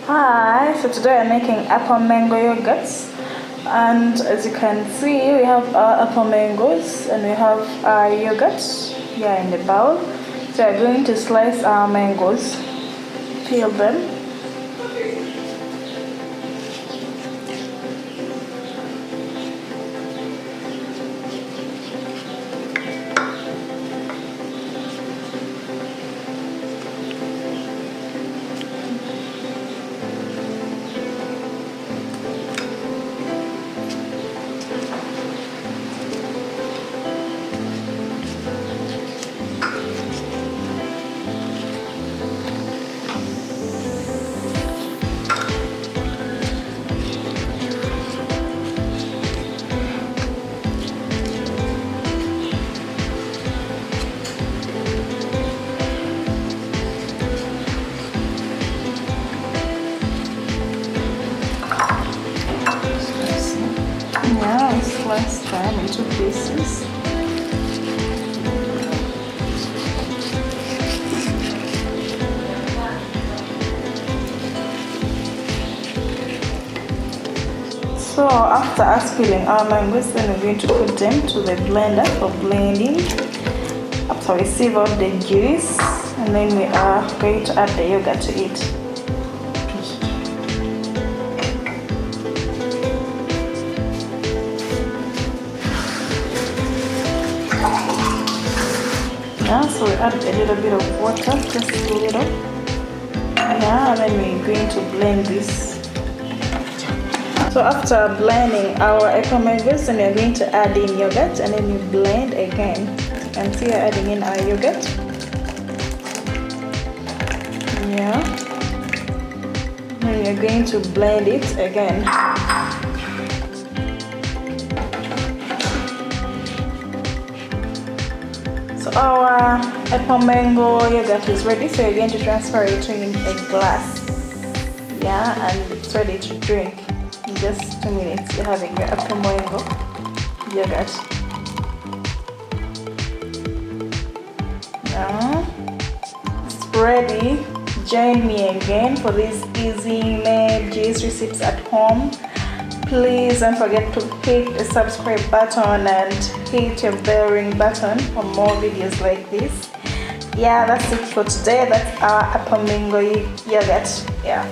Hi, so today I'm making apple mango yogurts, and as you can see we have our apple mangoes and we have our yogurt here in the bowl. So we're going to slice our mangoes, peel them. Yeah, slice them into pieces. So after us peeling our mangoes, then we're going to put them to the blender for blending. After we sieve out the juice, and then we are going to add the yogurt to it. Yeah, so we add a little bit of water, just a little. Yeah, and then we're going to blend this. So after blending our apple mangoes, then we're going to add in yogurt, and then we blend again. You can see we're adding in our yogurt. Yeah. Then we're going to blend it again. So our apple mango yogurt is ready, so we're going to transfer it in a glass. Yeah, and it's ready to drink. In just 2 minutes, you're having your apple mango yogurt. Now it's ready. Join me again for these easy made juice recipes at home. Please don't forget to hit the subscribe button and hit your bell ring button for more videos like this. Yeah, that's it for today. That's our apple mango yogurt. Yeah.